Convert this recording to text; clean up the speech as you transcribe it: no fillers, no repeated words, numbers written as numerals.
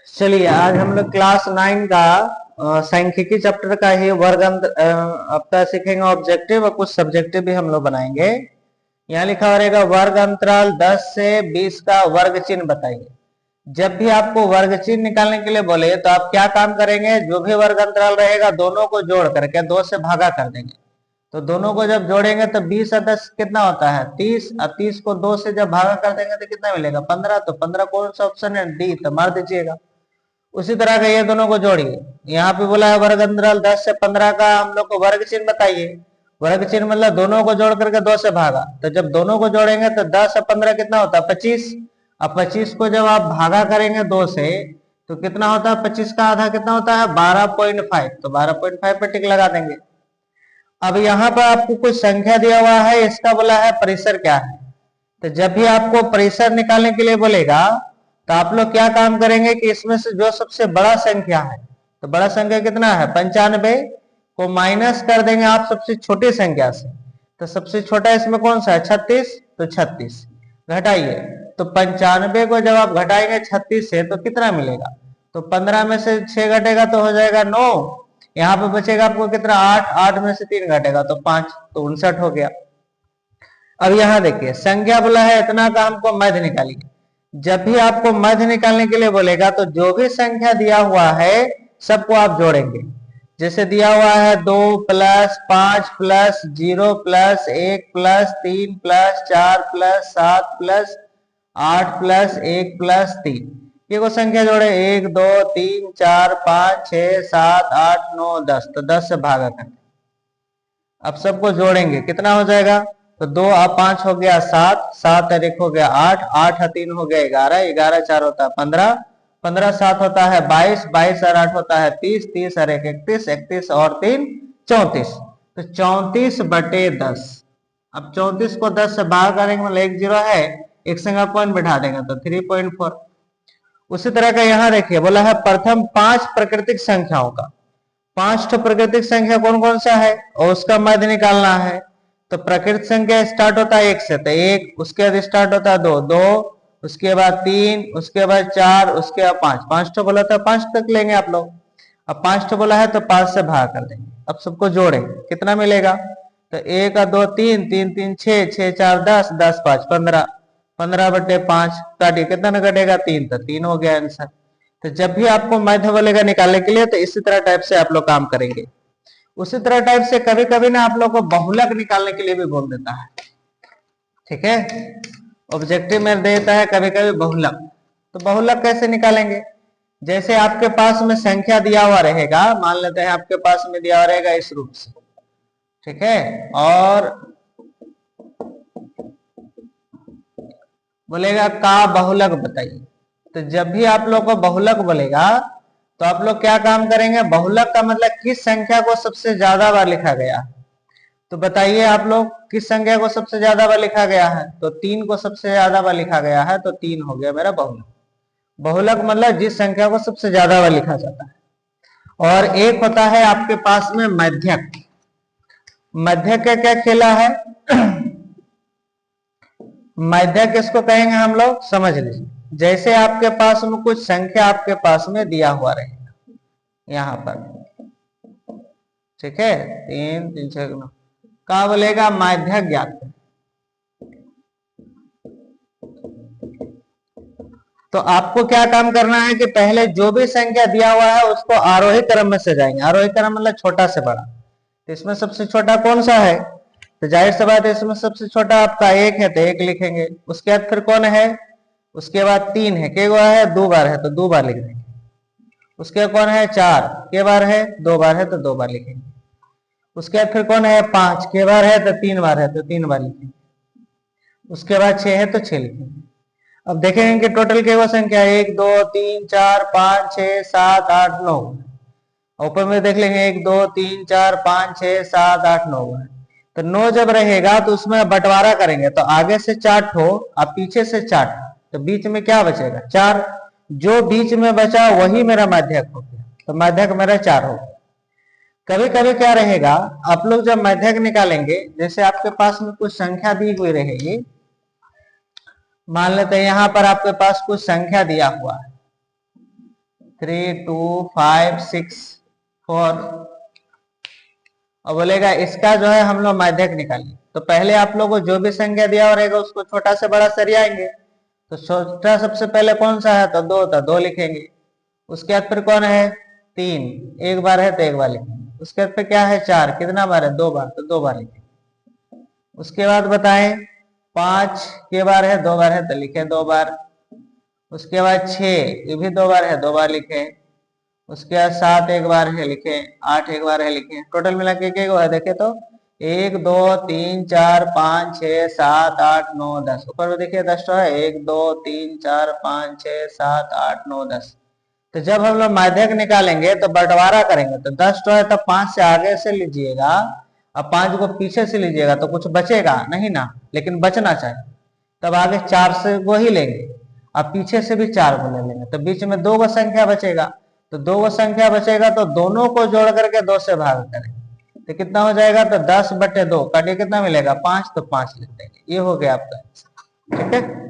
चलिए आज हम लोग क्लास 9 का सांख्यिकी चैप्टर का ही वर्ग आपका सीखेंगे ऑब्जेक्टिव और कुछ सब्जेक्टिव भी हम लोग बनाएंगे। यहाँ लिखा हो रहेगा वर्ग अंतराल 10 से 20 का वर्ग चिन्ह बताइए। जब भी आपको वर्ग चिन्ह निकालने के लिए बोले तो आप क्या काम करेंगे, जो भी वर्ग अंतराल रहेगा दोनों को जोड़ करके 2 से भागा कर देंगे। तो दोनों को जब जोड़ेंगे तो 20 और 10 कितना होता है 30, और 30 को 2 से जब भागा कर देंगे तो कितना मिलेगा 15। तो 15 कौन सा ऑप्शन है, डी, तो मार दीजिएगा। उसी तरह का ये दोनों को जोड़िए। यहाँ पे बोला है वर्ग अंतराल 10 से 15 का हम लोग को वर्ग चिन्ह बताइए। वर्ग चिन्ह मतलब दोनों को जोड़ करके 2 से भागा। तो जब दोनों को जोड़ेंगे तो 10 और 15 कितना होता है 25। अब 25 को जब आप भागा करेंगे 2 से तो कितना होता है 25 का आधा कितना होता है 12.5। तो 12.5 पे टिक लगा देंगे। अब यहाँ पर आपको कुछ संख्या दिया हुआ है, इसका बोला है परिसर क्या है। तो जब भी आपको परिसर निकालने के लिए बोलेगा तो आप लोग क्या काम करेंगे कि इसमें से जो सबसे बड़ा संख्या है, तो बड़ा संख्या कितना है 95 को माइनस कर देंगे आप सबसे छोटी संख्या से। तो सबसे छोटा इसमें कौन सा है 36। तो 36 घटाइए। तो 95 को जब आप घटाएंगे 36 से तो कितना मिलेगा, तो 15 में से 6 घटेगा तो हो जाएगा 9। यहाँ पे बचेगा आपको कितना 8, 8 में से 3 घटेगा तो 5, तो 59 हो गया। अब यहाँ देखिए संख्या बोला है इतना का हमको मध्य निकालिए। जब भी आपको मध्य निकालने के लिए बोलेगा तो जो भी संख्या दिया हुआ है सबको आप जोड़ेंगे। जैसे दिया हुआ है 2 plus 5 plus 0 plus 1 plus 3 plus 4 plus 7 plus 8 plus 1 plus 3, ये को संख्या जोड़े 1 2 3 4 5 6 7 8 9 10। तो 10 से भागा कर अब सबको जोड़ेंगे कितना हो जाएगा, तो 2 और 5 हो गया 7, 7 और 1 हो गया 8, 8 और 3 हो गया 11, 11 4 होता है 15, 15 7 होता है 22, 22 और 8 होता है 30, 30 और 1 31, 31 और 3 34। तो 34/10। अब 34 को 10 से भाग करेंगे मतलब 1 0 है, एक संख्या पॉइंट बिठा देंगे तो 3.4। उसी तरह का यहाँ देखिए बोला है प्रथम 5 प्राकृतिक संख्याओं का। 5 प्राकृतिक संख्या कौन कौन सा है और उसका मध्य निकालना है। तो प्राकृतिक संख्या स्टार्ट होता है 1 से, तो 1, उसके बाद स्टार्ट होता है 2, 2, उसके बाद 3, उसके बाद 4, उसके बाद 5। 5 तो बोला था 5 तक लेंगे आप लोग। अब 5 तो बोला है तो 5 से भाग कर देंगे। अब सबको जोड़े कितना मिलेगा, तो 1 और 2 3, 3 3 6, 6 4 10, 10 5 15, 15/5 काटिए कितना कटेगा 3, तो 3 हो गया आंसर। तो जब भी आपको मध्य बोलेगा निकालने के लिए तो इसी तरह टाइप से आप लोग काम करेंगे। उसी तरह टाइप से कभी कभी ना आप लोग को बहुलक निकालने के लिए भी बोल देता है, ठीक है। ऑब्जेक्टिव में देता है कभी कभी बहुलक। तो बहुलक कैसे निकालेंगे, जैसे आपके पास में संख्या दिया हुआ रहेगा, मान लेते हैं आपके पास में दिया हुआ रहेगा इस रूप से, ठीक है, और बोलेगा का बहुलक बताइए। तो जब भी आप लोग को बहुलक बोलेगा तो आप लोग क्या काम करेंगे, बहुलक का मतलब किस संख्या को सबसे ज्यादा बार लिखा गया है। तो बताइए आप लोग किस संख्या को सबसे ज्यादा बार लिखा गया है, तो 3 को सबसे ज्यादा बार लिखा गया है, तो 3 हो गया मेरा बहुलक। बहुलक मतलब जिस संख्या को सबसे ज्यादा बार लिखा जाता है। और एक होता है आपके पास में मध्यक। मध्यक का क्या खेला है मध्यक किसको कहेंगे हम लोग, समझ लीजिए। जैसे आपके पास में कुछ संख्या आपके पास में दिया हुआ रहेगा यहाँ पर, ठीक है, 3 3 6 9 का बोलेगा मध्यक ज्ञात। तो आपको क्या काम करना है कि पहले जो भी संख्या दिया हुआ है उसको आरोही क्रम में से जाएंगे। आरोही क्रम मतलब छोटा से बड़ा। तो इसमें सबसे छोटा कौन सा है, तो जाहिर सी बात है इसमें सबसे छोटा आपका 1 है तो 1 लिखेंगे। उसके बाद फिर कौन है, उसके बाद 3 है, के बार है 2 बार है तो 2 बार लिख देंगे। उसके बाद कौन है 4, के बार है 2 बार है तो 2 बार लिखेंगे। उसके बाद फिर कौन है 5, के बार है तो 3 बार है तो 3 बार लिखेंगे। उसके बाद 6 है तो 6 लिखेंगे। अब देखेंगे कि टोटल के वो संख्या 1 2 3 4 5 6 7 8 9। ऊपर में देख लेंगे 1 2 3 4 5 6 7 8 9 है। तो 9 जब रहेगा तो उसमें बंटवारा करेंगे तो आगे से 4 ठो और पीछे से 4 ठो, तो बीच में क्या बचेगा 4। जो बीच में बचा वही मेरा मध्यक हो गया, तो मध्यक मेरा 4 हो गया। कभी कभी क्या रहेगा, आप लोग जब मध्यक निकालेंगे, जैसे आपके पास में कुछ संख्या दी हुई रहेगी, मान लेते हैं यहाँ पर आपके पास कुछ संख्या दिया हुआ है, 3 2 5 6 4। और बोलेगा इसका जो है हम लोग माध्यक निकालें। तो पहले आप लोगों को जो भी संख्या दिया रहेगा उसको छोटा से बड़ा सरियाएंगे। तो छोटा सबसे पहले कौन सा है, तो 2 था, 2 लिखेंगे। उसके बाद फिर कौन है, 3, एक बार है तो एक बार लिखेंगे। उसके बाद फिर क्या है, 4, कितना बार है, 2 बार, तो 2 बार लिखेंगे। उसके बाद बताएं 5 के बार है, 2 बार है तो लिखे 2 बार। उसके बाद 6, ये भी 2 बार है, 2 बार लिखे। उसके बाद 7 एक बार है, लिखे। 8 एक बार है, लिखे। टोटल मिला के है देखे तो 1 2 3 4 5 6 7 8 9 10। ऊपर में देखिए 10 है, 1 2 3 4 5 6 7 8 9 10। तो जब हम लोग माध्यक निकालेंगे तो बंटवारा करेंगे, तो 10 है तो 5 से आगे से लीजिएगा, अब 5 को पीछे से लीजिएगा तो कुछ बचेगा नहीं ना, लेकिन बचना चाहिए। तब आगे 4 से वो ही लेंगे, अब पीछे से भी 4 को ले लेंगे, तो बीच में 2 को संख्या बचेगा। तो 2 को संख्या बचेगा तो दोनों को जोड़ करके 2 से भाग करेंगे, तो कितना हो जाएगा, तो 10/2 काटिए कितना मिलेगा, 5, तो 5 लिख देंगे। ये हो गया आपका, ठीक है।